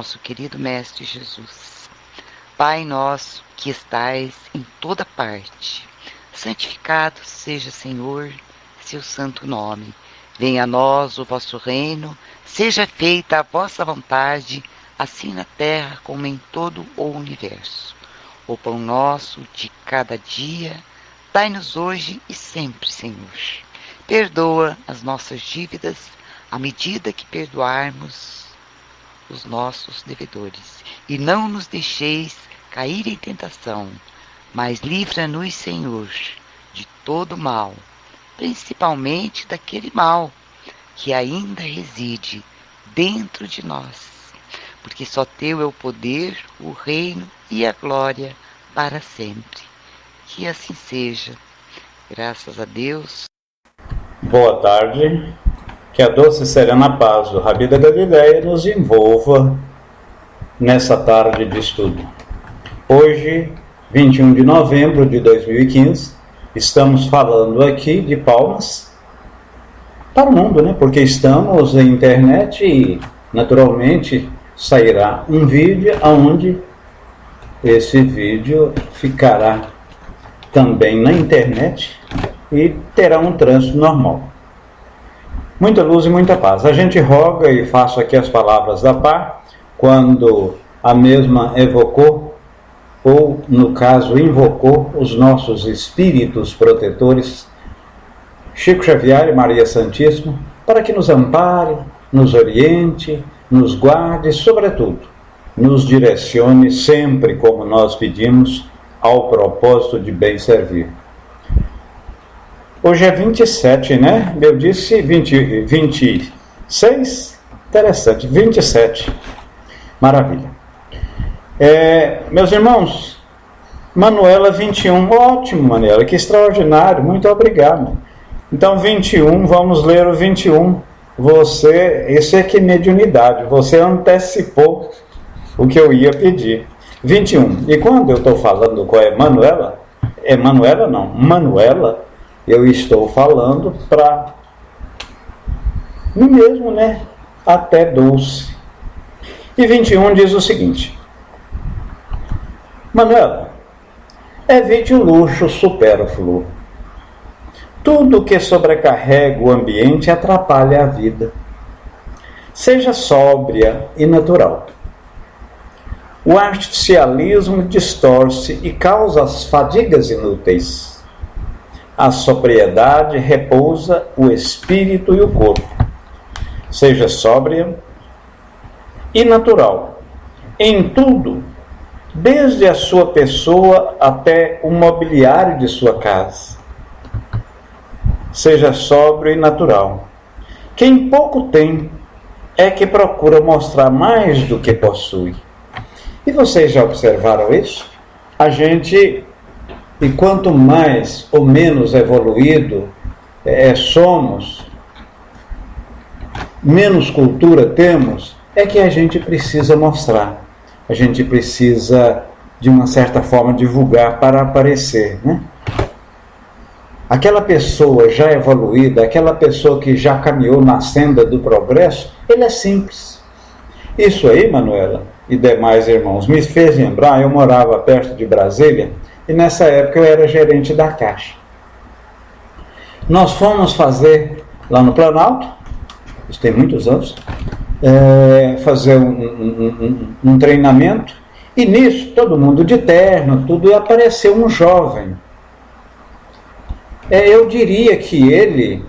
nosso querido Mestre Jesus. Pai nosso que estais em toda parte, santificado seja, Senhor, seu santo nome. Venha a nós o vosso reino, seja feita a vossa vontade, assim na terra como em todo o universo. O pão nosso de cada dia, dai-nos hoje e sempre, Senhor. Perdoa as nossas dívidas, à medida que perdoarmos os nossos devedores. E não nos deixeis cair em tentação, mas livra-nos, Senhor, de todo mal, principalmente daquele mal que ainda reside dentro de nós, porque só teu é o poder, o reino e a glória para sempre. Que assim seja. Graças a Deus. Boa tarde. Que a doce e serena paz do Rabi da Galileia nos envolva nessa tarde de estudo. Hoje, 21 de novembro de 2015, estamos falando aqui de palmas para o mundo, né? Porque estamos na internet e, naturalmente, sairá um vídeo onde esse vídeo ficará também na internet e terá um trânsito normal. Muita luz e muita paz. A gente roga e faço aqui as palavras da paz quando a mesma evocou, ou no caso invocou, os nossos espíritos protetores, Chico Xavier e Maria Santíssima, para que nos ampare, nos oriente, nos guarde e, sobretudo, nos direcione sempre, como nós pedimos, ao propósito de bem servir. Hoje é 27, né? Eu disse 26? Interessante, 27. Maravilha. Meus irmãos, Manuela 21, ótimo, Manuela, que extraordinário, muito obrigado. Então, 21, vamos ler o 21. Isso é que mediunidade, você antecipou o que eu ia pedir. 21. E quando eu estou falando com a Manuela, Manuela, eu estou falando para mim mesmo, né? Até Dulce. E 21 diz o seguinte: Manuela, evite o luxo supérfluo. Tudo que sobrecarrega o ambiente atrapalha a vida. Seja sóbria e natural. O artificialismo distorce e causa as fadigas inúteis. A sobriedade repousa o espírito e o corpo. Seja sóbria e natural. Em tudo, desde a sua pessoa até o mobiliário de sua casa. Seja sóbrio e natural. Quem pouco tem é que procura mostrar mais do que possui. E vocês já observaram isso? E quanto mais ou menos evoluído somos, menos cultura temos, é que a gente precisa mostrar. A gente precisa, de uma certa forma, divulgar para aparecer, né? Aquela pessoa já evoluída, aquela pessoa que já caminhou na senda do progresso, ele é simples. Isso aí, Manuela e demais irmãos, me fez lembrar, eu morava perto de Brasília, e nessa época eu era gerente da Caixa. Nós fomos fazer, lá no Planalto, isso tem muitos anos, fazer um treinamento, e nisso, todo mundo de terno, tudo, e apareceu um jovem. Eu diria que ele,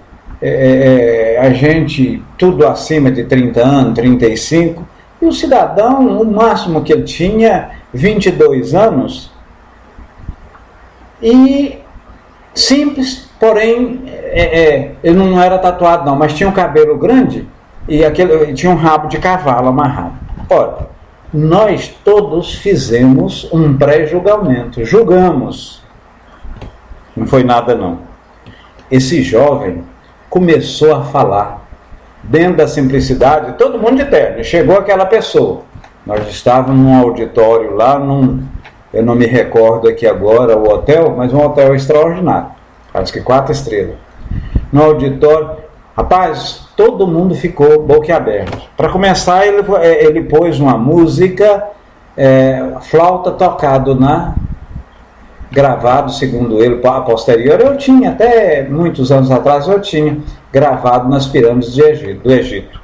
a gente, tudo acima de 30 anos, 35, e o cidadão, o máximo que ele tinha, 22 anos, e simples, porém, ele não era tatuado não, mas tinha um cabelo grande e tinha um rabo de cavalo amarrado. Ora, nós todos fizemos um pré-julgamento, julgamos. Não foi nada não. Esse jovem começou a falar, dentro da simplicidade, todo mundo de terno, chegou aquela pessoa. Nós estávamos num auditório lá, eu não me recordo aqui agora o hotel, mas um hotel extraordinário, acho que 4 estrelas. No auditório, rapaz, todo mundo ficou boquiaberto. Para começar, ele pôs uma música, flauta tocado gravado, segundo ele, a posterior. Eu tinha, até muitos anos atrás, eu tinha gravado nas pirâmides do Egito.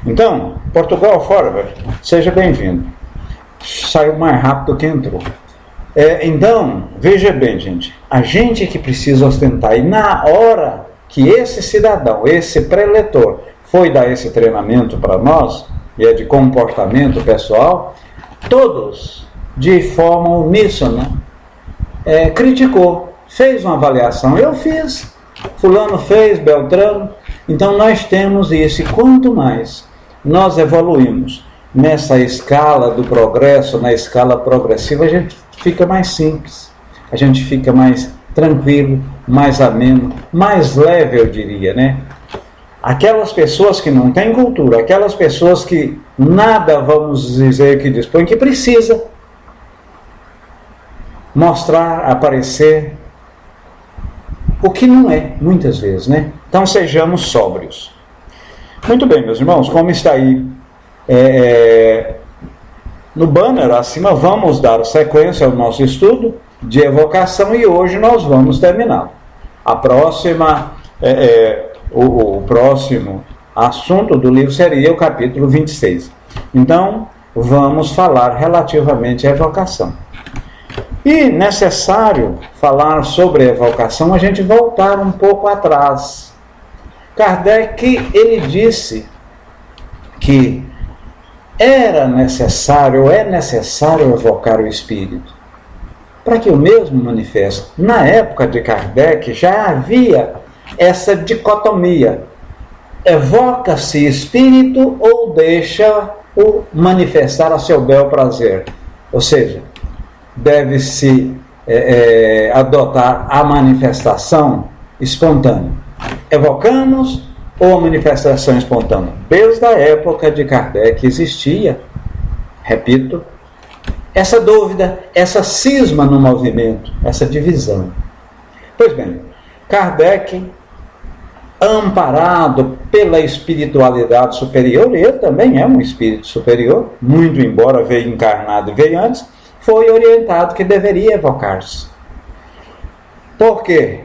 Então, Portugal Forward, seja bem-vindo. Saiu mais rápido que entrou. Então, veja bem, gente, a gente que precisa ostentar, e na hora que esse cidadão, esse preletor, foi dar esse treinamento para nós, e é de comportamento pessoal, todos, de forma uníssona, criticou, fez uma avaliação. Eu fiz, fulano fez, Beltrano. Então nós temos isso, e quanto mais nós evoluímos nessa escala do progresso, na escala progressiva, a gente fica mais simples, a gente fica mais tranquilo, mais ameno, mais leve, eu diria, né? Aquelas pessoas que não têm cultura, aquelas pessoas que nada, vamos dizer, que dispõem, que precisa mostrar, aparecer o que não é, muitas vezes, né? Então sejamos sóbrios. Muito bem, meus irmãos, como está aí no banner acima, vamos dar sequência ao nosso estudo de evocação, e hoje nós vamos terminar. A próxima, o próximo assunto do livro seria o capítulo 26. Então, vamos falar relativamente à evocação. E necessário falar sobre a evocação, a gente voltar um pouco atrás. Kardec, ele disse que é necessário evocar o espírito para que o mesmo manifeste. Na época de Kardec já havia essa dicotomia: evoca-se espírito ou deixa-o manifestar a seu bel prazer. Ou seja, deve-se adotar a manifestação espontânea. Evocamos ou a manifestação espontânea? Desde a época de Kardec existia, repito, essa dúvida, essa cisma no movimento, essa divisão. Pois bem, Kardec, amparado pela espiritualidade superior, ele também é um espírito superior, muito embora veio encarnado e veio antes, foi orientado que deveria evocar-se. Porque,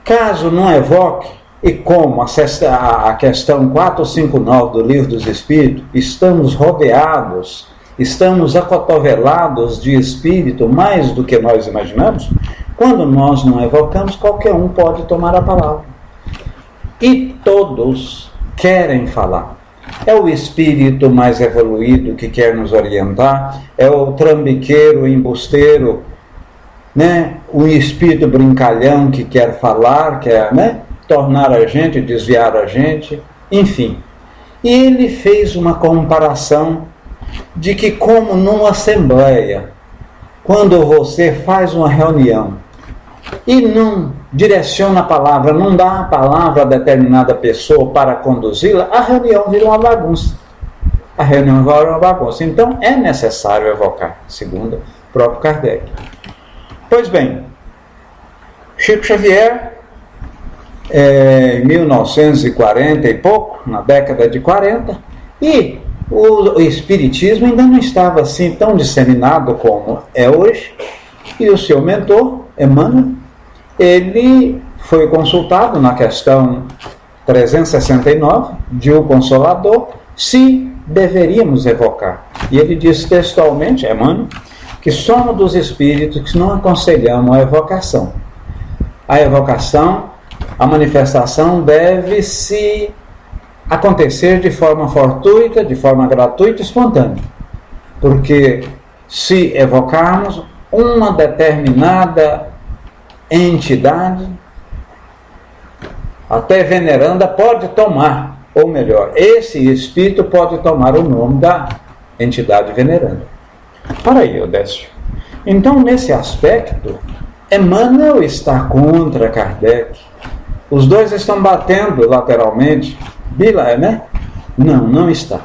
caso não evoque, e como a questão 459 do Livro dos Espíritos, estamos rodeados, estamos acotovelados de espírito mais do que nós imaginamos, quando nós não evocamos, qualquer um pode tomar a palavra. E todos querem falar. É o espírito mais evoluído que quer nos orientar, é o trambiqueiro, embusteiro, né? O espírito brincalhão que quer falar, quer, né? Tornar a gente, desviar a gente, enfim. E ele fez uma comparação de que, como numa assembleia, quando você faz uma reunião e não direciona a palavra, não dá a palavra a determinada pessoa para conduzi-la, a reunião vira uma bagunça. A reunião vira uma bagunça. Então, é necessário evocar, segundo o próprio Kardec. Pois bem, Chico Xavier, em 1940 e pouco, na década de 40, e o Espiritismo ainda não estava assim tão disseminado como é hoje, e o seu mentor, Emmanuel, ele foi consultado na questão 369 de O Consolador, se deveríamos evocar. E ele disse textualmente, Emmanuel, que somos dos espíritos que não aconselhamos a evocação. A evocação, a manifestação deve-se acontecer de forma fortuita, de forma gratuita e espontânea. Porque se evocarmos uma determinada entidade, até veneranda, pode tomar, ou melhor, esse espírito pode tomar o nome da entidade veneranda. Para aí, Odécio. Então, nesse aspecto, Emmanuel está contra Kardec. Os dois estão batendo lateralmente. Né? Não está.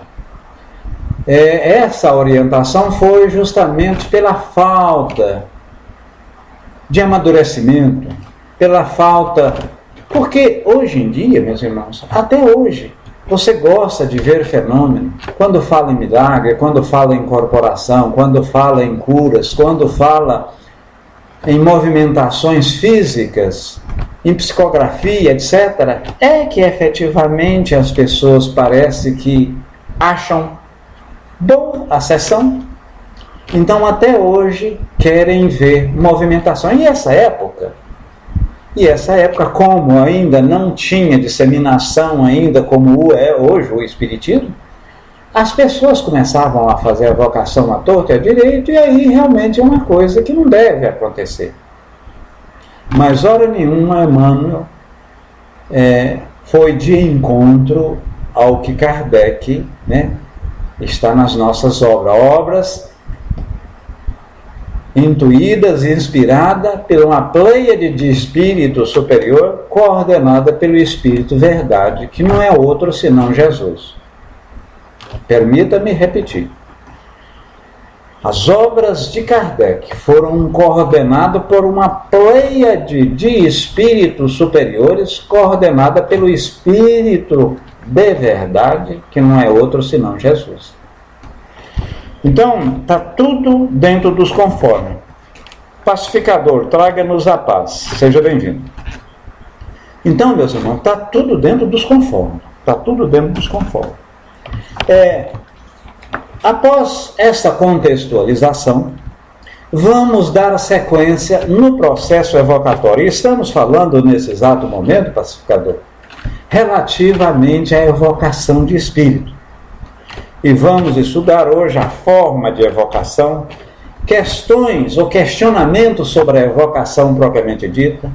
Essa orientação foi justamente pela falta de amadurecimento, pela falta... Porque hoje em dia, meus irmãos, até hoje, Você gosta de ver fenômeno? Quando fala em milagre, quando fala em incorporação, quando fala em curas, quando fala em movimentações físicas, em psicografia, etc., é que efetivamente as pessoas parece que acham boa a sessão. Então até hoje querem ver movimentação. E essa época, como ainda não tinha disseminação ainda como é hoje o Espiritismo, as pessoas começavam a fazer a evocação à torta e à direita, e aí realmente é uma coisa que não deve acontecer. Mas hora nenhuma Emmanuel foi de encontro ao que Kardec, está nas nossas obras intuídas e inspiradas por uma pleiade de espírito superior, coordenada pelo Espírito Verdade, que não é outro senão Jesus. Permita-me repetir. As obras de Kardec foram coordenadas por uma pleiade de espíritos superiores, coordenada pelo Espírito de Verdade, que não é outro senão Jesus. Então, está tudo dentro dos conformes. Pacificador, traga-nos a paz. Seja bem-vindo. Então, meus irmãos, está tudo dentro dos conformes. Está tudo dentro dos conformes. Após esta contextualização, vamos dar sequência no processo evocatório. E estamos falando, nesse exato momento, pacificador, relativamente à evocação de espírito. E vamos estudar hoje a forma de evocação, questões ou questionamentos sobre a evocação propriamente dita.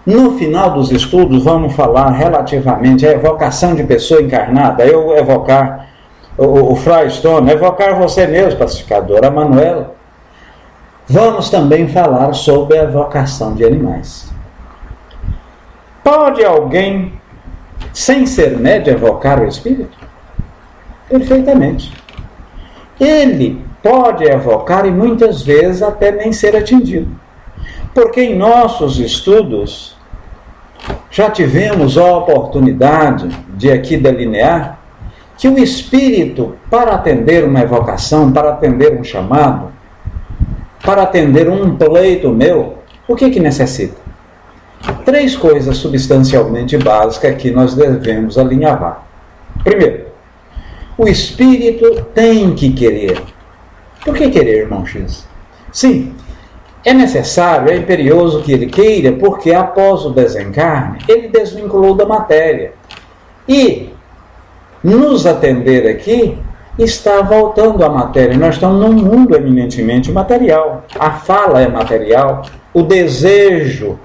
No final dos estudos, vamos falar relativamente à evocação de pessoa encarnada. Eu evocar o Frei Stone, evocar você mesmo, pacificador, a Manuela. Vamos também falar sobre a evocação de animais. Pode alguém, sem ser médium, evocar o espírito? Perfeitamente. Ele pode evocar e muitas vezes até nem ser atingido. Porque em nossos estudos já tivemos a oportunidade de aqui delinear que o espírito, para atender uma evocação, para atender um chamado, para atender um pleito meu, o que necessita? 3 coisas substancialmente básicas que nós devemos alinhavar. Primeiro, o espírito tem que querer. Por que querer, irmão X? Sim, é necessário, é imperioso que ele queira, porque após o desencarne, ele desvinculou da matéria. E nos atender aqui está voltando à matéria. Nós estamos num mundo eminentemente material. A fala é material. O desejo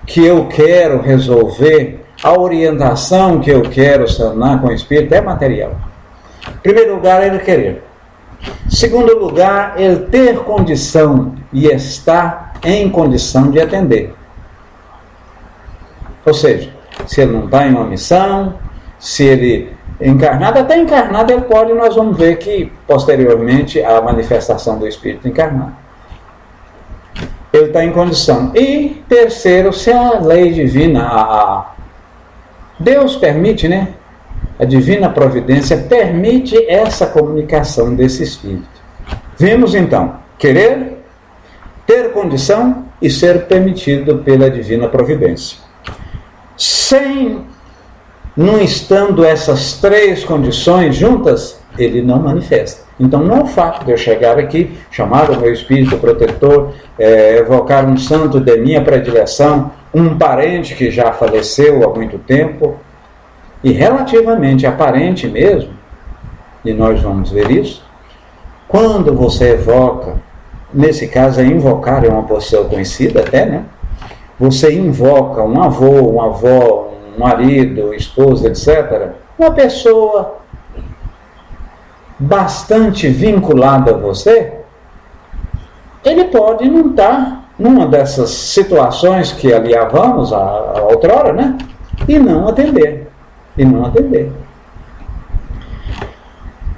que eu quero resolver, a orientação que eu quero sanar com o espírito é material. Em primeiro lugar, ele querer. Segundo lugar, ele ter condição e estar em condição de atender. Ou seja, se ele não está em uma missão, se ele encarnado, até encarnado ele pode, nós vamos ver que posteriormente a manifestação do espírito encarnado. Ele está em condição. E terceiro, se a lei divina, Deus permite, a divina providência permite essa comunicação desse espírito. Vimos então, querer, ter condição e ser permitido pela divina providência. Não estando essas 3 condições juntas, ele não manifesta. Então, não é o fato de eu chegar aqui, chamar o meu espírito protetor, evocar um santo de minha predileção, um parente que já faleceu há muito tempo, e relativamente aparente mesmo, e nós vamos ver isso, quando você evoca, nesse caso invocar é uma posição conhecida até, você invoca um avô, uma avó, um marido, esposa, etc., uma pessoa bastante vinculada a você, ele pode não estar numa dessas situações que aliávamos a outrora, e não atender.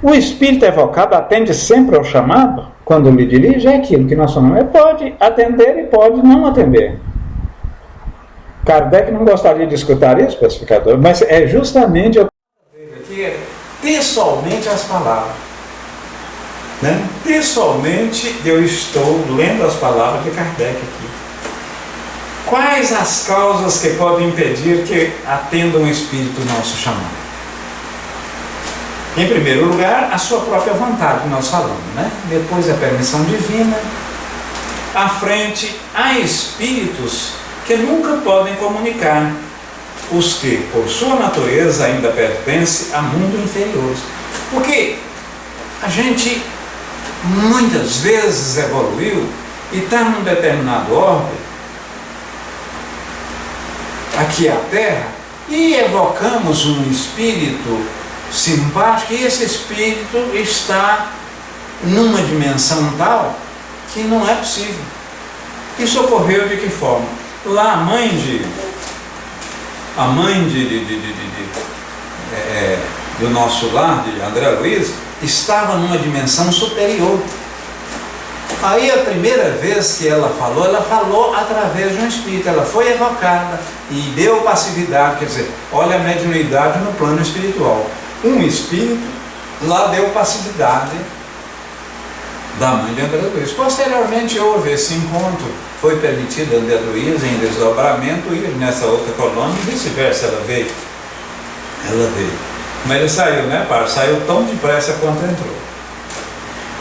O espírito evocado atende sempre ao chamado, quando lhe dirige, é aquilo que nós chamamos. Ele pode atender e pode não atender. Kardec não gostaria de escutar isso, pacificador, mas é justamente textualmente as palavras. Né? Textualmente eu estou lendo as palavras de Kardec aqui. Quais as causas que podem impedir que atenda um espírito nosso chamado? Em primeiro lugar, a sua própria vontade, que nós falamos, né? Depois a permissão divina. À frente, há espíritos que nunca podem comunicar, os que, por sua natureza, ainda pertencem a mundos inferiores. Porque a gente muitas vezes evoluiu e está num determinado orbe, aqui é a Terra, e evocamos um espírito simpático, e esse espírito está numa dimensão tal que não é possível. Isso ocorreu de que forma? Lá a mãe do nosso lar, de André Luiz, estava numa dimensão superior. Aí a primeira vez que ela falou através de um espírito. Ela foi evocada e deu passividade, quer dizer, olha a mediunidade no plano espiritual. Um espírito lá deu passividade da mãe de André Luiz. Posteriormente houve esse encontro, foi permitido a André Luiz em desdobramento ir nessa outra colônia e vice-versa. Ela veio. Mas ele saiu, né, pai? Saiu tão depressa quanto entrou.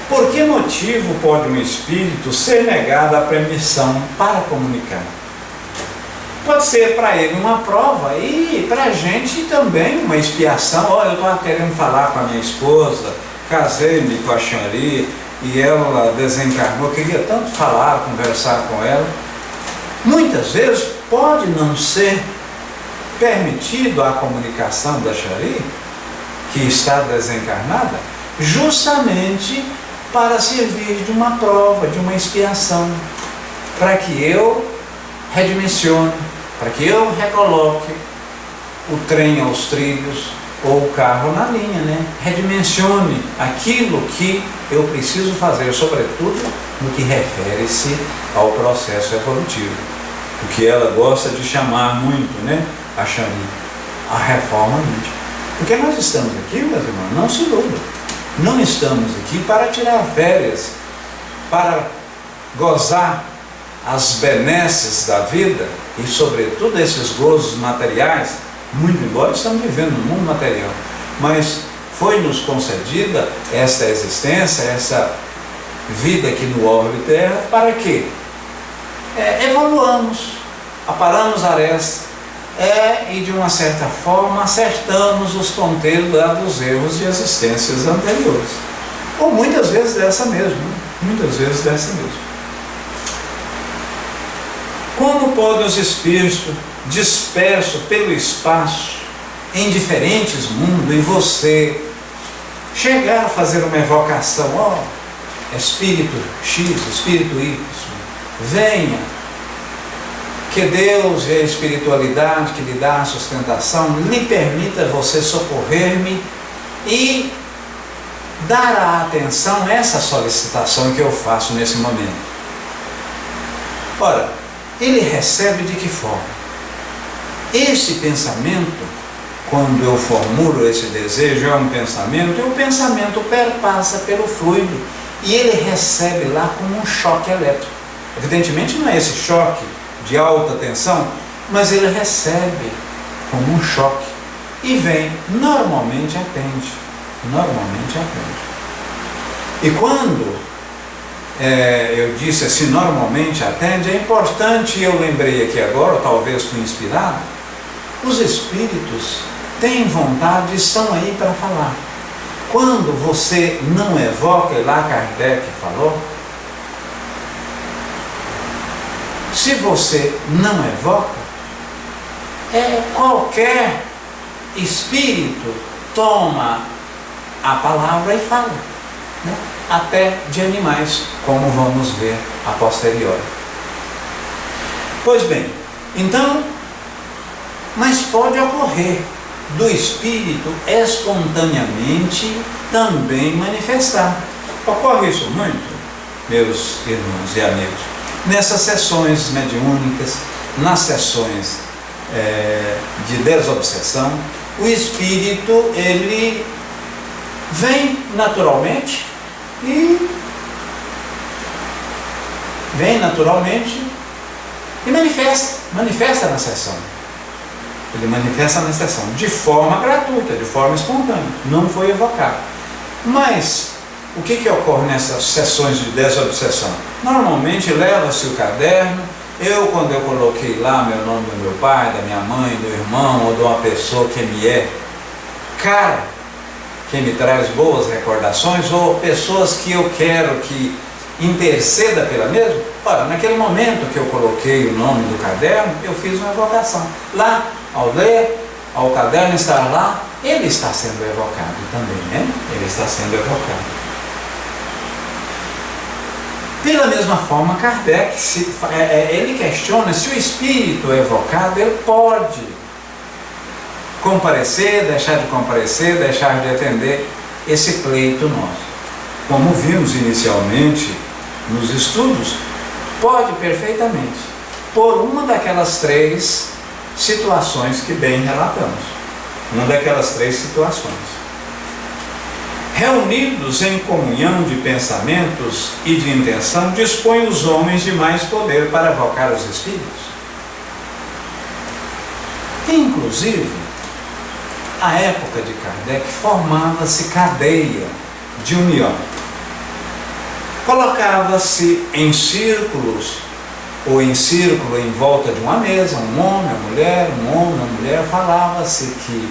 Por que motivo pode um espírito ser negado a permissão para comunicar? Pode ser para ele uma prova e para a gente também uma expiação. Olha, eu estou querendo falar com a minha esposa, casei-me com a Xanri e ela desencarnou, eu queria tanto falar, conversar com ela. Muitas vezes pode não ser permitido a comunicação da Xanri, que está desencarnada, justamente para servir de uma prova, de uma expiação, para que eu redimensione, para que eu recoloque o trem aos trilhos ou o carro na linha, né? Redimensione aquilo que eu preciso fazer, sobretudo no que refere-se ao processo evolutivo, o que ela gosta de chamar muito, né, a Xanri, a reforma íntima. Porque nós estamos aqui, meus irmãos, não se iludam, não estamos aqui para tirar férias, para gozar as benesses da vida e sobretudo esses gozos materiais, muito embora estamos vivendo no mundo material, mas foi-nos concedida esta existência, essa vida aqui no orbe terra, para que evoluamos, aparamos arestas, e de uma certa forma acertamos os ponteiros dos erros de existências anteriores, ou muitas vezes dessa mesma, Como podem os espíritos dispersos pelo espaço, em diferentes mundos, e você chegar a fazer uma evocação, espírito X, espírito Y, venha, que Deus e a espiritualidade que lhe dá a sustentação lhe permita você socorrer-me e dar a atenção a essa solicitação que eu faço nesse momento. Ora, ele recebe de que forma? Esse pensamento, quando eu formulo esse desejo, é um pensamento, e o pensamento perpassa pelo fluido e ele recebe lá como um choque elétrico. Evidentemente não é esse choque de alta tensão, mas ele recebe como um choque e vem, normalmente atende. E quando eu disse assim, normalmente atende, é importante, eu lembrei aqui agora, ou talvez fui inspirado, os espíritos têm vontade, estão aí para falar. Quando você não evoca, lá Kardec falou, se você não evoca, qualquer espírito toma a palavra e fala, né? Até de animais, como vamos ver a posteriori. Pois bem, então, mas pode ocorrer do espírito espontaneamente também manifestar. Ocorre isso muito, meus irmãos e amigos, nessas sessões mediúnicas, nas sessões de desobsessão. O espírito, ele vem naturalmente e manifesta na sessão. Ele manifesta na sessão de forma gratuita, de forma espontânea, não foi evocado. Mas o que ocorre nessas sessões de desobsessão? Normalmente leva-se o caderno. Quando eu coloquei lá meu nome do meu pai, da minha mãe, do irmão ou de uma pessoa que me é cara, que me traz boas recordações, ou pessoas que eu quero que interceda pela mesma, ora, naquele momento que eu coloquei o nome do caderno, eu fiz uma evocação. Lá, ao ler, ao caderno estar lá, ele está sendo evocado também, né? Ele está sendo evocado. Pela mesma forma, Kardec, ele questiona se o espírito evocado, ele pode comparecer, deixar de atender esse pleito nosso. Como vimos inicialmente nos estudos, pode perfeitamente, por uma daquelas 3 situações que bem relatamos. Uma daquelas 3 situações. Reunidos em comunhão de pensamentos e de intenção, dispõem os homens de mais poder para evocar os espíritos. Inclusive, à época de Kardec, formava-se cadeia de união. Colocava-se em círculos, ou em círculo em volta de uma mesa, um homem, uma mulher, falava-se que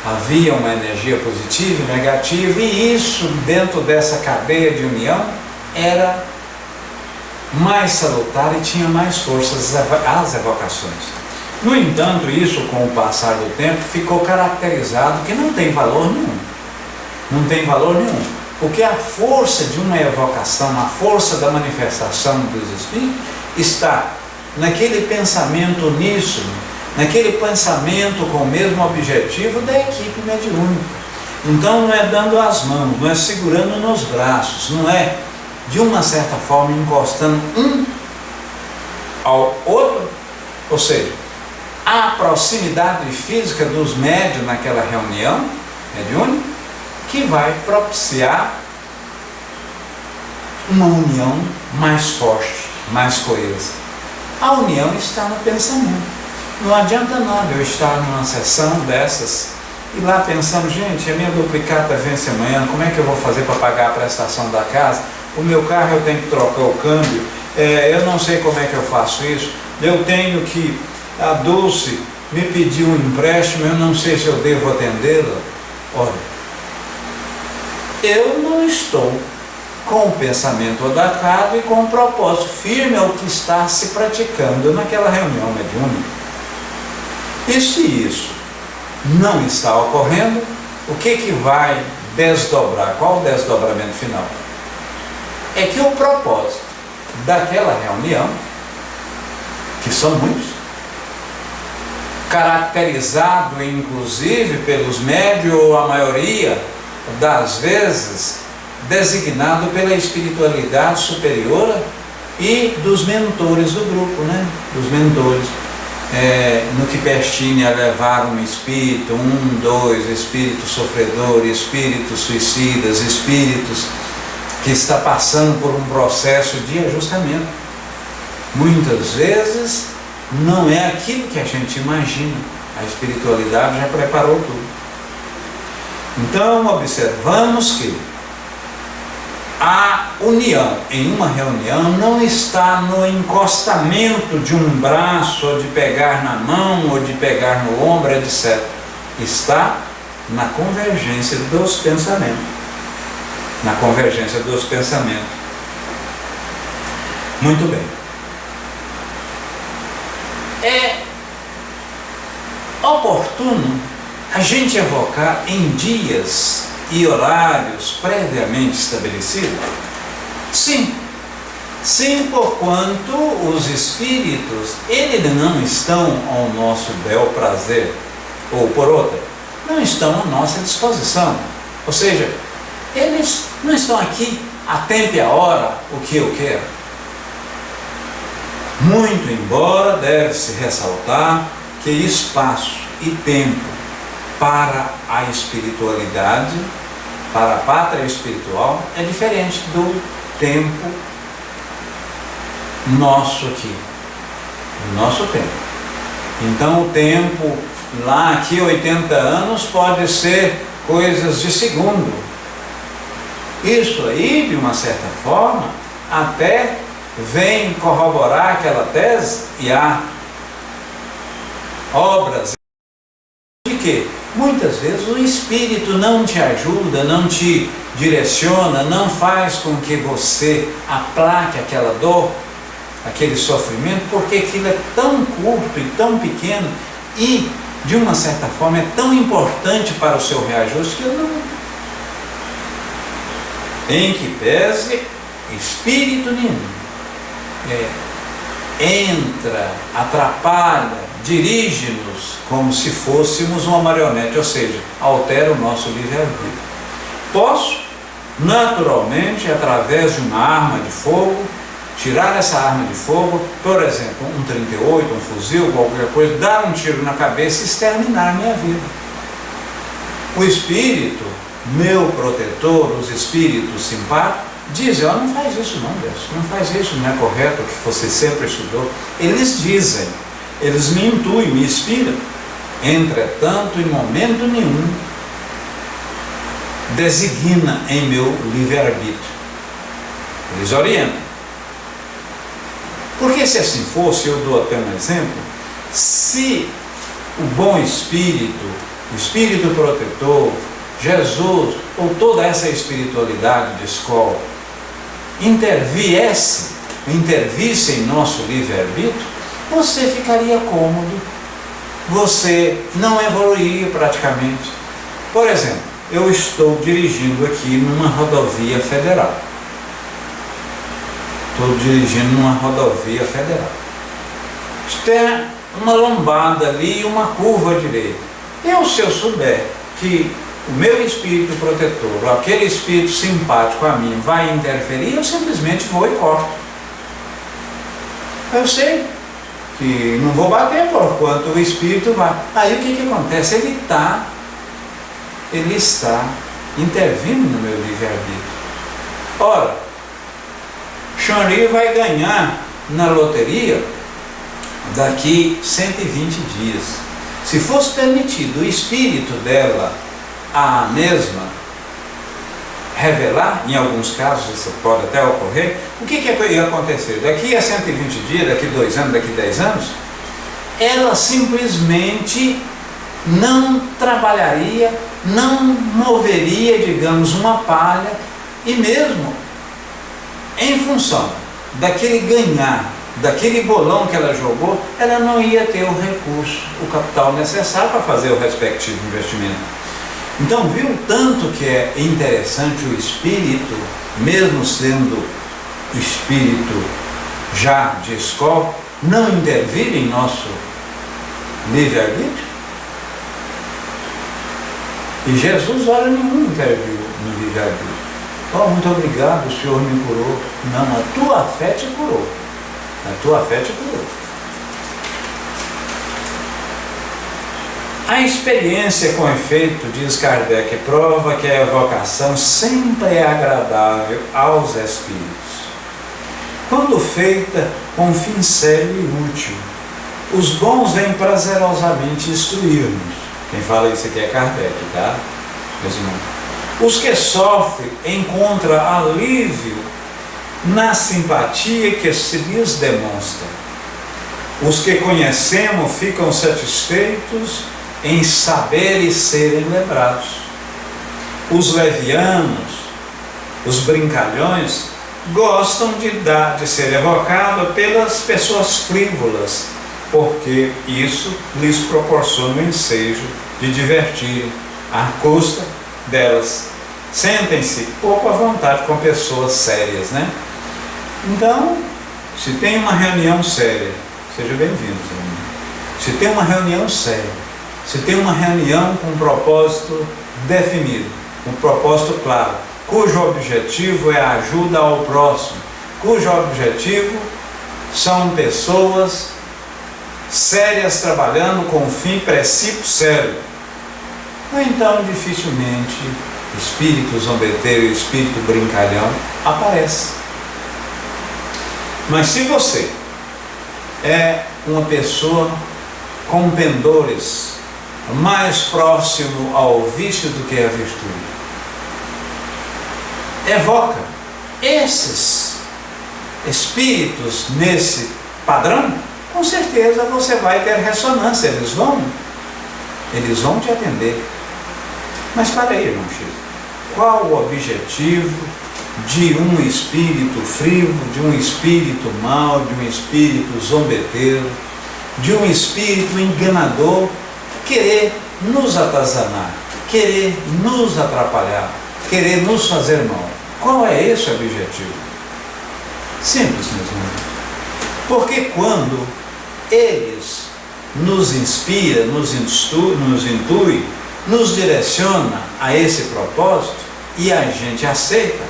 havia uma energia positiva e negativa, e isso, dentro dessa cadeia de união, era mais salutar e tinha mais forças as evocações. No entanto, isso, com o passar do tempo, ficou caracterizado que não tem valor nenhum. Não tem valor nenhum. Porque a força de uma evocação, a força da manifestação dos espíritos, está naquele pensamento uníssono, naquele pensamento com o mesmo objetivo da equipe mediúnica. Então não é dando as mãos, não é segurando nos braços, não é de uma certa forma encostando um ao outro, ou seja, a proximidade física dos médiuns naquela reunião mediúnica que vai propiciar uma união mais forte, mais coesa. A união está no pensamento. Não adianta nada eu estar numa sessão dessas e lá pensando, gente, a minha duplicata vence amanhã, como é que eu vou fazer para pagar a prestação da casa? O meu carro eu tenho que trocar o câmbio, eu não sei como é que eu faço isso, eu tenho que, a Dulce me pediu um empréstimo, eu não sei se eu devo atendê-la. Olha, eu não estou com o pensamento adaptado e com o propósito firme ao que está se praticando naquela reunião mediúnica. E se isso não está ocorrendo, o que vai desdobrar? Qual o desdobramento final? É que o propósito daquela reunião, que são muitos, caracterizado inclusive pelos médios, ou a maioria das vezes designado pela espiritualidade superiora e dos mentores do grupo, né? Dos mentores. No que pertine a levar um espírito, 1, 2, espíritos sofredores, espíritos suicidas, espíritos que está passando por um processo de ajustamento. Muitas vezes não é aquilo que a gente imagina, a espiritualidade já preparou tudo. Então observamos que a união em uma reunião não está no encostamento de um braço, ou de pegar na mão, ou de pegar no ombro, etc. Está na convergência dos pensamentos. Na convergência dos pensamentos. Muito bem. É oportuno a gente evocar em dias e horários previamente estabelecidos? Sim. Sim, porquanto os espíritos, eles não estão ao nosso bel prazer, ou por outra, não estão à nossa disposição. Ou seja, eles não estão aqui a tempo e a hora o que eu quero. Muito embora deve-se ressaltar que espaço e tempo para a espiritualidade para a pátria espiritual é diferente do tempo nosso aqui, do nosso tempo. Então o tempo lá aqui, 80 anos, pode ser coisas de segundo. Isso aí, de uma certa forma, até vem corroborar aquela tese, e há obras de que muitas vezes o Espírito não te ajuda, não te direciona, não faz com que você aplaque aquela dor, aquele sofrimento, porque aquilo é tão curto e tão pequeno e, de uma certa forma, é tão importante para o seu reajuste que não. Em que pese espírito nenhum entra, atrapalha, dirige-nos como se fôssemos uma marionete, ou seja, altera o nosso livre-arbítrio. Posso, naturalmente, através de uma arma de fogo, tirar essa arma de fogo, por exemplo, um 38, um fuzil, qualquer coisa, dar um tiro na cabeça e exterminar a minha vida. O espírito, meu protetor, os espíritos simpáticos, dizem: ó, não faz isso não, Deus, não faz isso, não é correto o que você sempre estudou. Eles dizem, eles me intuem, me inspiram. Entretanto, em momento nenhum, designa em meu livre-arbítrio. Eles orientam. Porque se assim fosse, eu dou até um exemplo, se o bom espírito, o espírito protetor, Jesus, ou toda essa espiritualidade de escola, intervisse em nosso livre-arbítrio, você ficaria cômodo, você não evoluiria praticamente. Por exemplo, eu estou dirigindo aqui numa rodovia federal. Estou dirigindo numa rodovia federal. Tem uma lombada ali e uma curva à direita. Se eu souber que o meu espírito protetor, ou aquele espírito simpático a mim, vai interferir, eu simplesmente vou e corto. Eu sei que não vou bater por quanto o espírito vai. Aí o que acontece? Ele está intervindo no meu livre-arbítrio. Ora, Xanri vai ganhar na loteria daqui 120 dias. Se fosse permitido o espírito dela a mesma revelar, em alguns casos isso pode até ocorrer, o que ia acontecer? Daqui a 120 dias, daqui 2 anos, daqui 10 anos, ela simplesmente não trabalharia, não moveria, digamos, uma palha, e mesmo em função daquele ganhar, daquele bolão que ela jogou, ela não ia ter o recurso, o capital necessário para fazer o respectivo investimento. Então, viu tanto que é interessante o espírito, mesmo sendo espírito já de escola, não intervir em nosso livre-arbítrio? E Jesus, hora nenhuma, interviu no livre-arbítrio. Muito obrigado, o Senhor me curou. Não, a tua fé te curou. A tua fé te curou. A experiência com efeito, diz Kardec, prova que a evocação sempre é agradável aos espíritos, quando feita com fim sério e útil. Os bons vêm prazerosamente instruir-nos. Quem fala isso aqui é Kardec, tá, meus irmãos? Os que sofrem encontram alívio na simpatia que se lhes demonstra. Os que conhecemos ficam satisfeitos em saber e serem lembrados. Os levianos, os brincalhões, gostam de ser evocados pelas pessoas frívolas, porque isso lhes proporciona o ensejo de divertir à custa delas. Sentem-se pouco à vontade com pessoas sérias, né? Então, se tem uma reunião séria, seja bem-vindo. Se tem uma reunião séria, se tem uma reunião com um propósito definido, um propósito claro, cujo objetivo é a ajuda ao próximo, cujo objetivo são pessoas sérias trabalhando com um fim, princípio sério, então dificilmente espírito zombeteiro e espírito brincalhão aparece. Mas se você é uma pessoa com pendores mais próximo ao vício do que à virtude, evoca esses espíritos nesse padrão, com certeza você vai ter ressonância, eles vão te atender. Mas para aí, irmão Chico, qual o objetivo de um espírito frívolo, de um espírito mau, de um espírito zombeteiro, de um espírito enganador, querer nos atazanar, querer nos atrapalhar, querer nos fazer mal? Qual é esse o objetivo? Simples, meus irmãos. Porque quando eles nos inspira, nos intui, nos direciona a esse propósito e a gente aceita,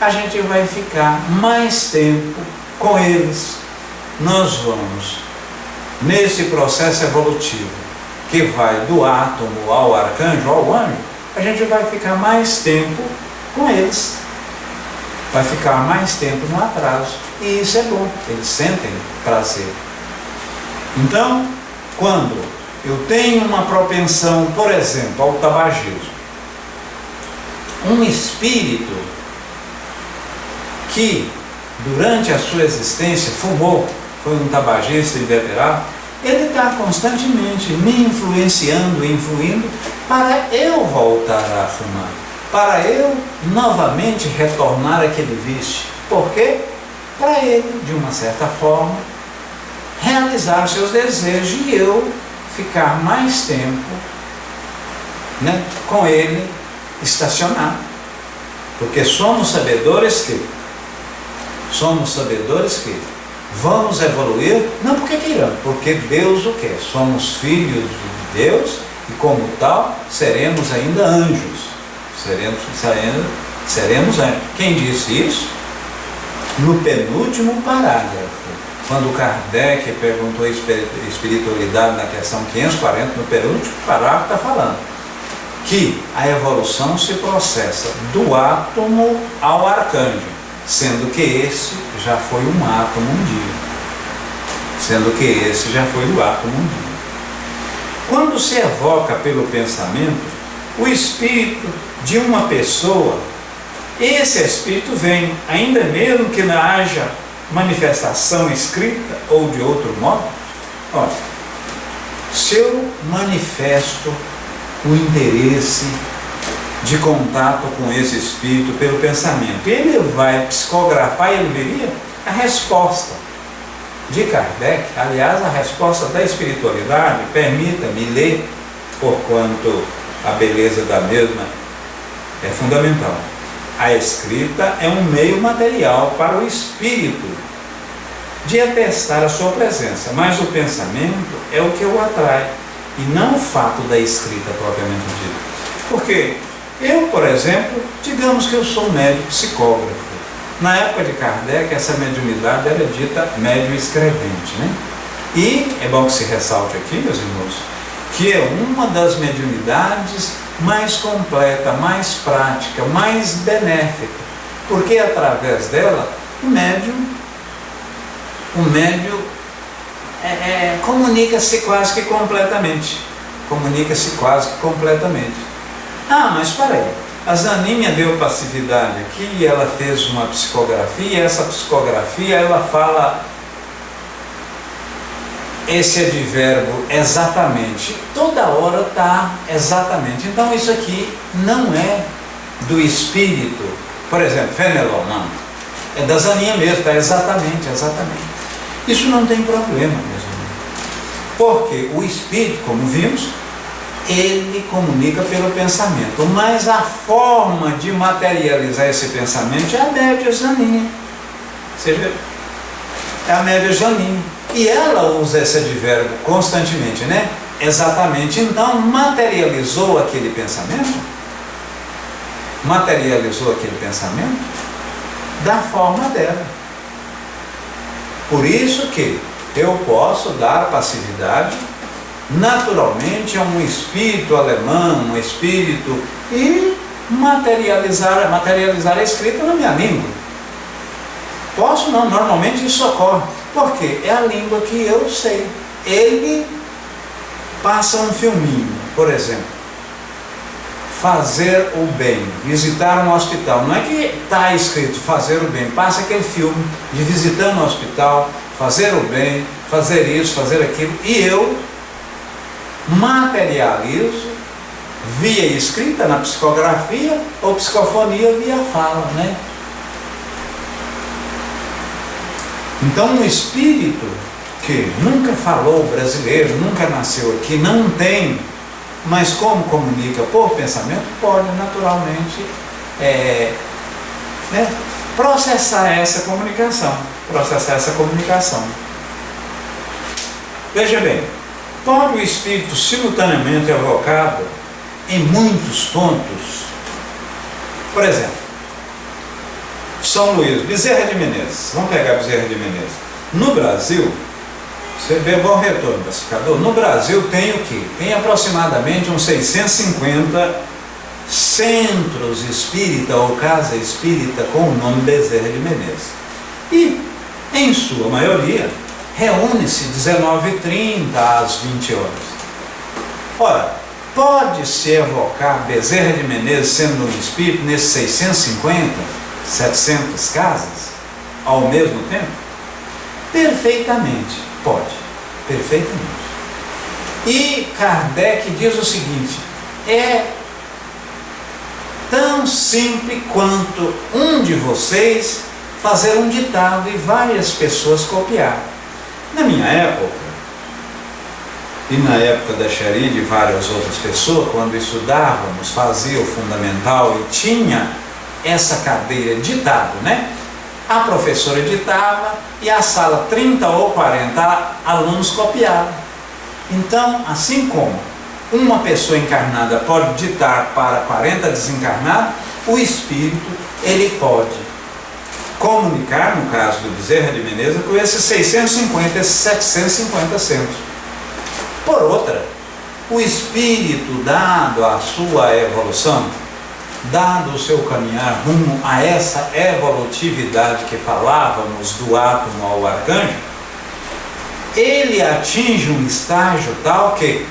a gente vai ficar mais tempo com eles. Nós vamos, nesse processo evolutivo, que vai do átomo ao arcanjo, ao anjo, a gente vai ficar mais tempo com eles. Vai ficar mais tempo no atraso. E isso é bom, eles sentem prazer. Então, quando eu tenho uma propensão, por exemplo, ao tabagismo, um espírito que durante a sua existência fumou, foi um tabagista inveterado, ele está constantemente me influenciando, influindo para eu voltar a fumar, para eu novamente retornar àquele vício. Por quê? Para ele, de uma certa forma, realizar seus desejos e eu ficar mais tempo, né, com ele estacionado. Porque somos sabedores que vamos evoluir, não porque queiramos, porque Deus o quer. Somos filhos de Deus e como tal seremos ainda anjos. Seremos anjos. Quem disse isso? No penúltimo parágrafo, quando Kardec perguntou a espiritualidade na questão 540, no penúltimo parágrafo está falando que a evolução se processa do átomo ao arcanjo, sendo que esse já foi um átomo um dia. Quando se evoca pelo pensamento o espírito de uma pessoa, esse espírito vem, ainda mesmo que não haja manifestação escrita ou de outro modo. Olha, se eu manifesto o interesse de contato com esse espírito pelo pensamento, ele vai psicografar e ele veria a resposta de Kardec, aliás, a resposta da espiritualidade. Permita-me ler, porquanto a beleza da mesma é fundamental. A escrita é um meio material para o espírito de atestar a sua presença, mas o pensamento é o que o atrai, e não o fato da escrita propriamente dita. Porque eu, por exemplo, digamos que eu sou médium psicógrafo. Na época de Kardec, essa mediunidade era dita médium escrevente, né? E é bom que se ressalte aqui, meus irmãos, que é uma das mediunidades mais completa, mais prática, mais benéfica, porque através dela o médium comunica-se quase que completamente. Ah, mas espera aí, a Zaninha deu passividade aqui e ela fez uma psicografia, e essa psicografia ela fala esse advérbio exatamente, toda hora está exatamente. Então isso aqui não é do espírito, por exemplo, Fenelon, não, é da Zaninha mesmo, está exatamente. Isso não tem problema mesmo, porque o espírito, como vimos, ele comunica pelo pensamento, mas a forma de materializar esse pensamento é a média Zaninha. Você vê? É a média Zaninha. E ela usa esse advérbio constantemente, né? Exatamente. Então, materializou aquele pensamento da forma dela. Por isso que eu posso dar passividade naturalmente a um espírito alemão, um espírito, e materializar a escrita na minha língua. Posso não, normalmente isso ocorre. Porque é a língua que eu sei. Ele passa um filminho, por exemplo, fazer o bem, visitar um hospital. Não é que está escrito fazer o bem, passa aquele filme de visitando o hospital, fazer o bem, fazer isso, fazer aquilo, e eu materializo via escrita na psicografia ou psicofonia via fala, né? Então um espírito que nunca falou brasileiro, nunca nasceu aqui, não tem, mas como comunica por pensamento, pode naturalmente processar essa comunicação. Veja bem, pode o espírito simultaneamente evocado em muitos pontos. Por exemplo, São Luís, Bezerra de Menezes. Vamos pegar Bezerra de Menezes. No Brasil, você vê bom retorno, pacificador. No Brasil tem o quê? Tem aproximadamente uns 650 centros espírita ou casa espírita com o nome Bezerra de Menezes. E, em sua maioria, reúne-se 19h30 às 20 horas. Ora, pode-se evocar Bezerra de Menezes sendo um espírito nesses 650, 700 casas ao mesmo tempo? Perfeitamente, pode, perfeitamente. E Kardec diz o seguinte: é tão simples quanto um de vocês fazer um ditado e várias pessoas copiar. Na minha época, e na época da Xeri e de várias outras pessoas, quando estudávamos, fazia o fundamental e tinha essa cadeira ditado, né? A professora ditava e a sala 30 ou 40 alunos copiavam. Então, assim como uma pessoa encarnada pode ditar para 40 desencarnados, o espírito, ele pode comunicar, no caso do Bezerra de Menezes, com esses 650, esses 750 centros. Por outra, o espírito, dado a sua evolução, dado o seu caminhar rumo a essa evolutividade que falávamos do átomo ao arcanjo, ele atinge um estágio tal que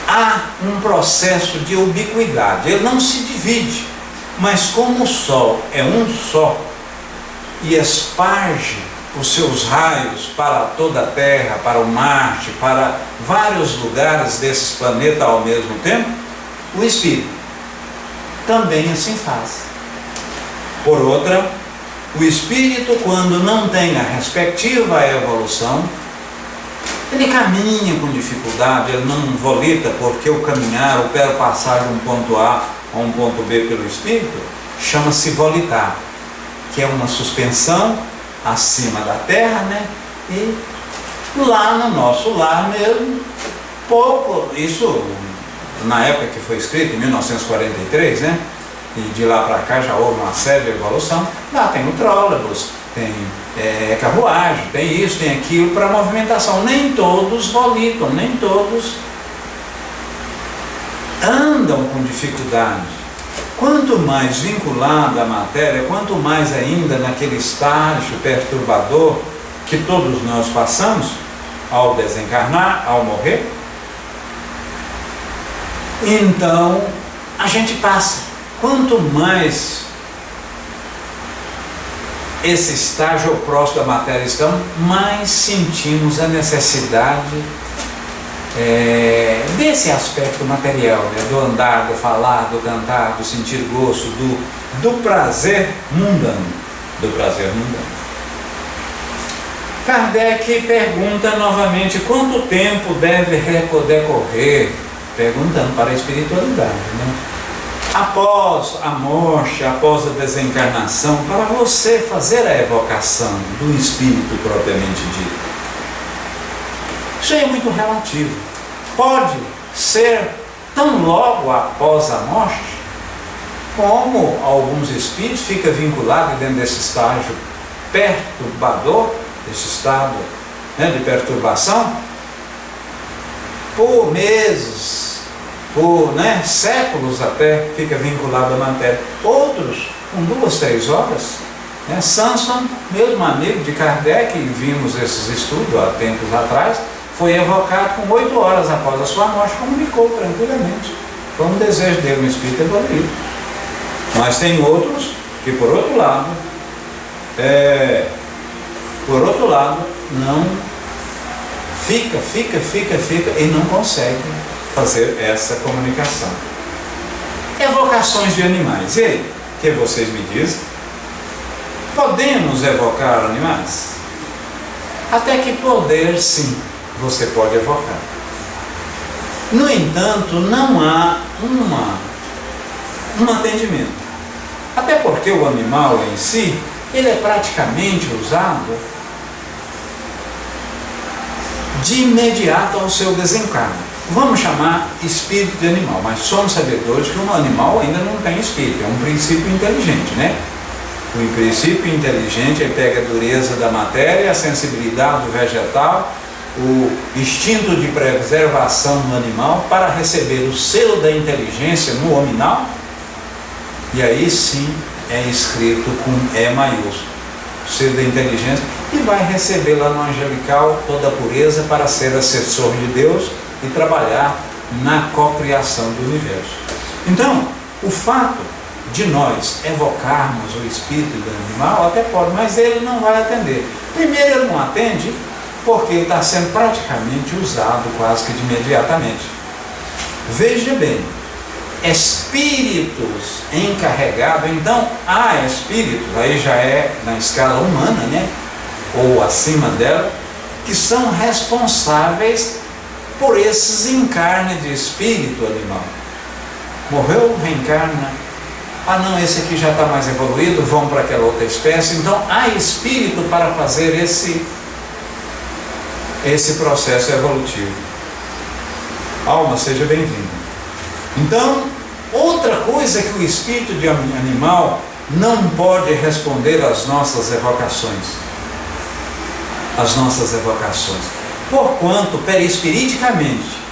há um processo de ubiquidade. Ele não se divide, mas como o Sol é um só e esparge os seus raios para toda a Terra, para o Marte, para vários lugares desses planetas ao mesmo tempo, o espírito também assim faz. Por outra, o espírito, quando não tem a respectiva evolução, ele caminha com dificuldade, ele não volita, porque o caminhar, o passar de um ponto A a um ponto B pelo espírito, chama-se volitar, que é uma suspensão acima da terra, né? E lá no nosso lar mesmo, pouco, isso na época que foi escrito, em 1943, né? E de lá para cá já houve uma série de evolução. Lá tem o trólebus, tem carruagem, tem isso, tem aquilo para movimentação. Nem todos volitam, nem todos andam com dificuldade. Quanto mais vinculado à matéria, quanto mais ainda naquele estágio perturbador que todos nós passamos ao desencarnar, ao morrer, então a gente passa. Quanto mais esse estágio próximo da matéria estamos, mais sentimos a necessidade desse aspecto material, né? Do andar, do falar, do cantar, do sentir gosto, do prazer mundano. Kardec pergunta novamente quanto tempo deve decorrer, perguntando para a espiritualidade, né? Após a morte, após a desencarnação, para você fazer a evocação do espírito propriamente dito. Isso é muito relativo. Pode ser tão logo após a morte, como alguns espíritos ficam vinculados dentro desse estágio perturbador, desse estado, né, de perturbação, por meses, por séculos até fica vinculado à matéria. Outros, com 2, 3 horas. Samson, mesmo amigo de Kardec, e vimos esses estudos há tempos atrás, foi evocado com 8 horas após a sua morte, comunicou tranquilamente. Foi um desejo dele, um espírito evoluído. Mas tem outros que, por outro lado, não fica e não consegue fazer essa comunicação. Evocações de animais. E aí, o que vocês me dizem? Podemos evocar animais? Até que poder, sim, você pode evocar. No entanto, não há um atendimento. Até porque o animal em si, ele é praticamente usado de imediato ao seu desencarne. Vamos chamar espírito de animal, mas somos sabedores que um animal ainda não tem espírito, é um princípio inteligente, né? O princípio inteligente, ele pega a dureza da matéria, a sensibilidade do vegetal, o instinto de preservação do animal para receber o selo da inteligência no hominal, e aí sim é escrito com E maiúsculo, o selo da inteligência, e vai receber lá no angelical toda a pureza para ser assessor de Deus e trabalhar na cocriação do universo. Então, o fato de nós evocarmos o espírito do animal até pode, mas ele não vai atender. Primeiro, ele não atende porque ele está sendo praticamente usado quase que de imediatamente. Veja bem, espíritos encarregados, então há espíritos, aí já é na escala humana, né, ou acima dela, que são responsáveis por esses encarnes de espírito animal. Morreu, reencarna. Ah não, esse aqui já está mais evoluído, vão para aquela outra espécie. Então há espírito para fazer esse processo evolutivo. Alma, seja bem-vinda. Então, outra coisa que o espírito de animal não pode responder às nossas evocações. Porquanto, perispiriticamente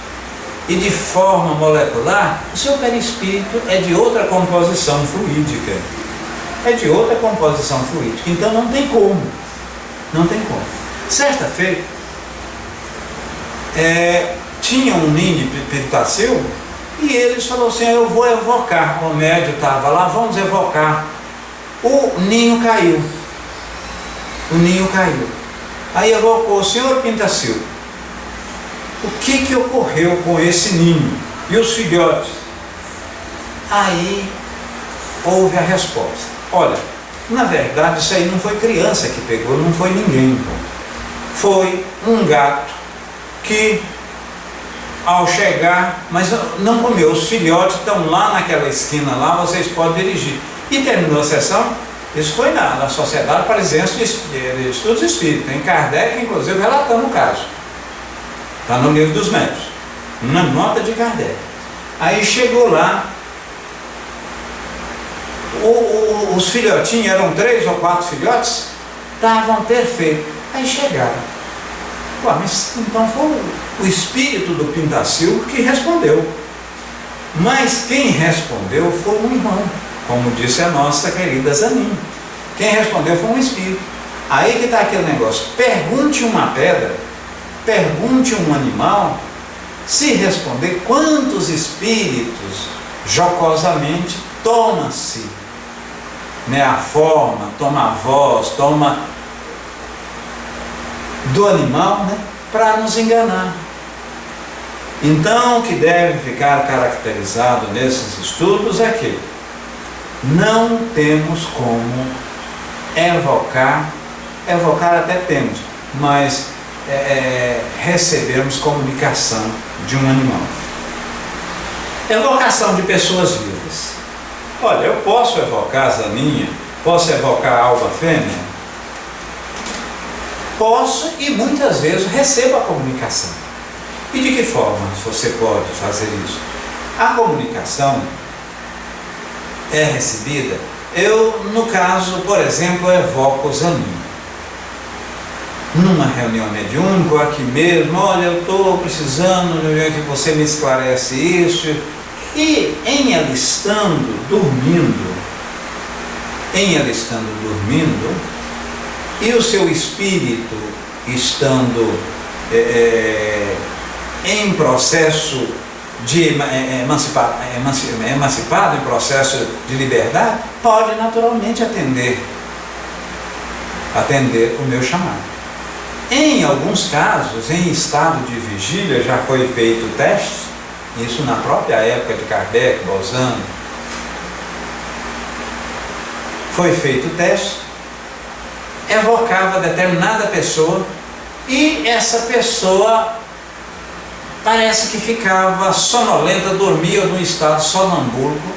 e de forma molecular, o seu perispírito é de outra composição fluídica. Então não tem como. Certa feita, tinha um ninho de Pitacil e eles falaram assim: eu vou evocar. O médium estava lá, vamos evocar. O ninho caiu. Aí evocou: o senhor Pintacil, o que ocorreu com esse ninho e os filhotes? Aí houve a resposta: olha, na verdade isso aí não foi criança que pegou, não foi ninguém, foi um gato que ao chegar, mas não comeu, os filhotes estão lá naquela esquina lá, vocês podem dirigir. E terminou a sessão. Isso foi na Sociedade Parisiense de Estudos Espíritas, em Kardec, inclusive, relatando o caso. Está no Livro dos Médiuns, uma nota de Kardec. Aí chegou lá, os filhotinhos, eram 3 ou 4 filhotes, estavam perfeitos. Aí chegaram. Mas então foi o espírito do Pintacil que respondeu. Mas quem respondeu foi um irmão, como disse a nossa querida Zanin. Quem respondeu foi um espírito. Aí que está aquele negócio: pergunte uma pedra, pergunte um animal, se responder, quantos espíritos jocosamente toma-se a forma, toma a voz, toma do animal, para nos enganar. Então, o que deve ficar caracterizado nesses estudos é que não temos como evocar até temos, mas recebermos comunicação de um animal. Evocação de pessoas vivas. Olha, eu posso evocar a Zaninha, posso evocar a alba fêmea, posso, e muitas vezes recebo a comunicação. E de que forma você pode fazer isso? A comunicação é recebida. Eu, no caso, por exemplo, evoco o Zanin. numa reunião mediúnica, aqui mesmo, olha, eu estou precisando que você me esclarece isso. E em alistando, dormindo, e o seu espírito estando em processo de emancipado, em processo de liberdade, pode naturalmente atender o meu chamado. Em alguns casos, em estado de vigília, já foi feito teste, isso na própria época de Kardec, Bolzano, foi feito o teste, evocava determinada pessoa e essa pessoa parece que ficava sonolenta, dormia num estado sonambúlico,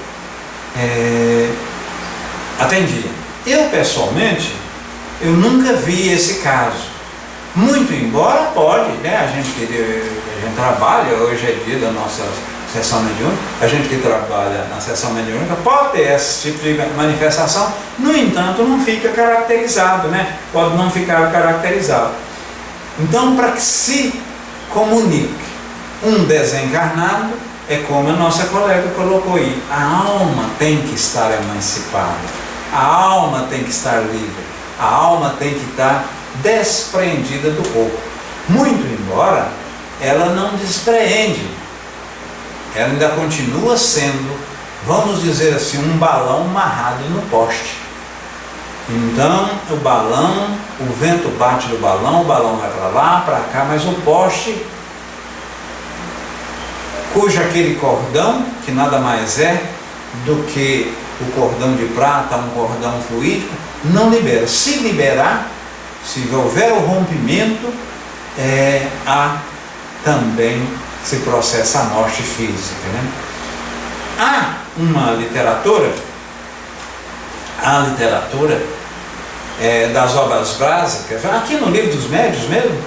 atendia. Eu pessoalmente, eu nunca vi esse caso, muito embora pode, né? A gente trabalha, hoje é dia da nossa sessão mediúnica, a gente que trabalha na sessão mediúnica pode ter esse tipo de manifestação, no entanto não fica caracterizado, né? Pode não ficar caracterizado. Então, para que se comunique um desencarnado, é como a nossa colega colocou aí, a alma tem que estar emancipada, a alma tem que estar livre, a alma tem que estar desprendida do corpo, muito embora ela não despreende, ela ainda continua sendo, vamos dizer assim, um balão amarrado no poste. Então o balão, o vento bate no balão, o balão vai para lá, para cá, mas o poste, cujo aquele cordão, que nada mais é do que o cordão de prata, um cordão fluídico, não libera. Se liberar, se houver o rompimento, também se processa a morte física, né? Há uma literatura, das obras básicas, aqui no Livro dos Médiuns mesmo,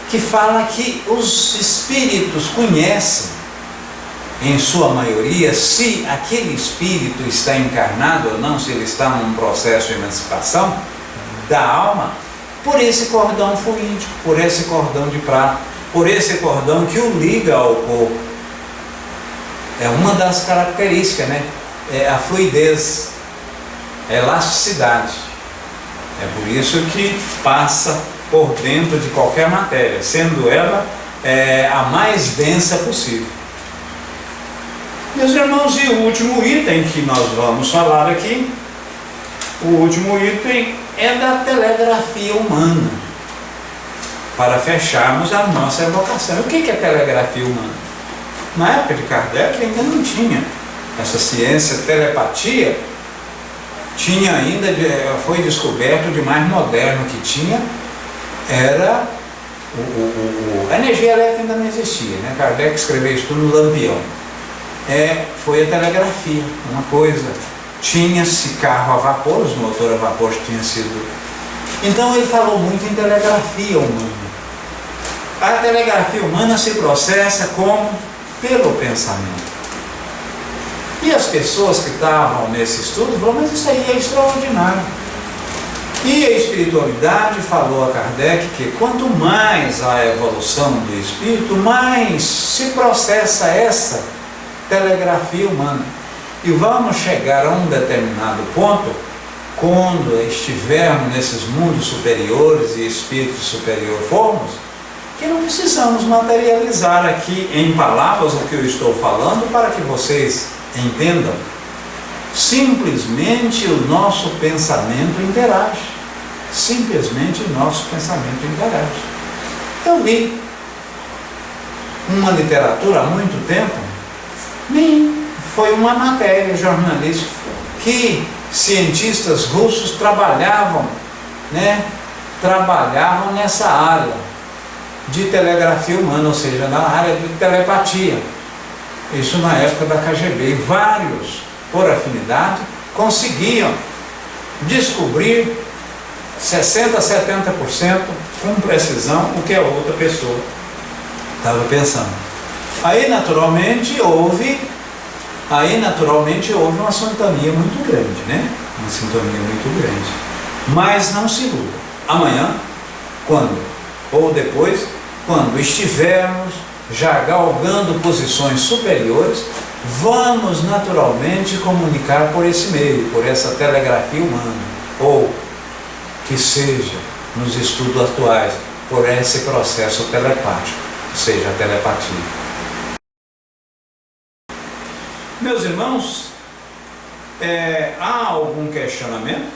que fala que os espíritos conhecem, em sua maioria, se aquele espírito está encarnado ou não, se ele está num processo de emancipação da alma, por esse cordão fluídico, por esse cordão de prata, por esse cordão que o liga ao corpo. É uma das características, né? É a fluidez, a elasticidade. É por isso que passa por dentro de qualquer matéria, sendo ela a mais densa possível. Meus irmãos, e o último item que nós vamos falar aqui, o último item é da telegrafia humana, para fecharmos a nossa evocação. O que é telegrafia humana? Na época de Kardec ainda não tinha essa ciência, telepatia, tinha ainda, foi descoberto de mais moderno que tinha, era a energia elétrica ainda não existia, né? Kardec escreveu isso tudo no Lampião. Foi a telegrafia, uma coisa. Tinha-se carro a vapor, os motores a vapor tinham sido. Então ele falou muito em telegrafia humana. A telegrafia humana se processa como? Pelo pensamento. E as pessoas que estavam nesse estudo falaram, mas isso aí é extraordinário. E a espiritualidade falou a Kardec que quanto mais a evolução do espírito, mais se processa essa telegrafia humana. E vamos chegar a um determinado ponto, quando estivermos nesses mundos superiores e espíritos superiores formos, que não precisamos materializar aqui em palavras o que eu estou falando para que vocês entendam. Simplesmente o nosso pensamento interage. Simplesmente o nosso pensamento interage. Eu li uma literatura há muito tempo, foi uma matéria jornalística que cientistas russos trabalhavam nessa área de telegrafia humana, ou seja, na área de telepatia. Isso na época da KGB. E vários, por afinidade, conseguiam descobrir 60% a 70% com precisão o que a outra pessoa estava pensando. Aí naturalmente houve uma sintonia muito grande, né? Uma sintonia muito grande. Mas não se iluda. Amanhã Quando? Ou depois, quando estivermos já galgando posições superiores, vamos naturalmente comunicar por esse meio, por essa telegrafia humana, ou que seja, nos estudos atuais, por esse processo telepático, ou seja, a telepatia. Meus irmãos, há algum questionamento?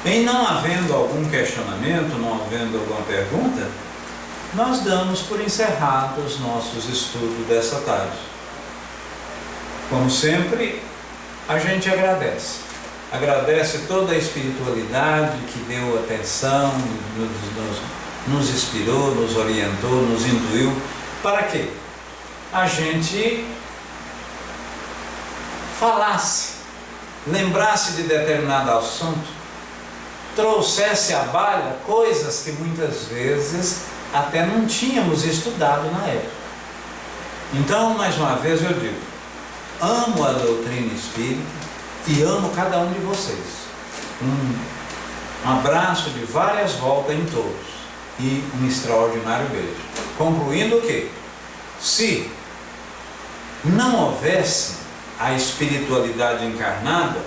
Em não havendo algum questionamento, não havendo alguma pergunta, nós damos por encerrados os nossos estudos dessa tarde. Como sempre, a gente agradece. Agradece toda a espiritualidade que deu atenção, nos inspirou, nos orientou, nos intuiu. Para quê? A gente falasse, lembrasse de determinado assunto, trouxesse à baila coisas que muitas vezes até não tínhamos estudado na época. Então, mais uma vez eu digo, amo a doutrina espírita e amo cada um de vocês. Um abraço de várias voltas em todos e um extraordinário beijo. Concluindo que, se não houvesse a espiritualidade encarnada,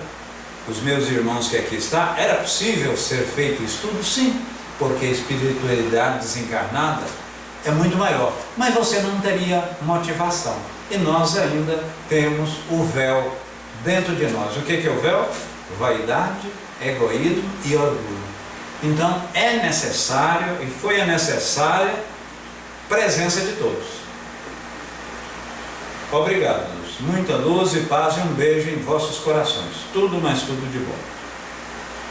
os meus irmãos que aqui estão, era possível ser feito estudo? Sim, porque a espiritualidade desencarnada é muito maior, mas você não teria motivação. E nós ainda temos o véu dentro de nós. O que é o véu? Vaidade, egoísmo e orgulho. Então é necessário, e foi a necessária presença de todos. Obrigado, muita luz e paz e um beijo em vossos corações. Tudo, mas tudo de bom.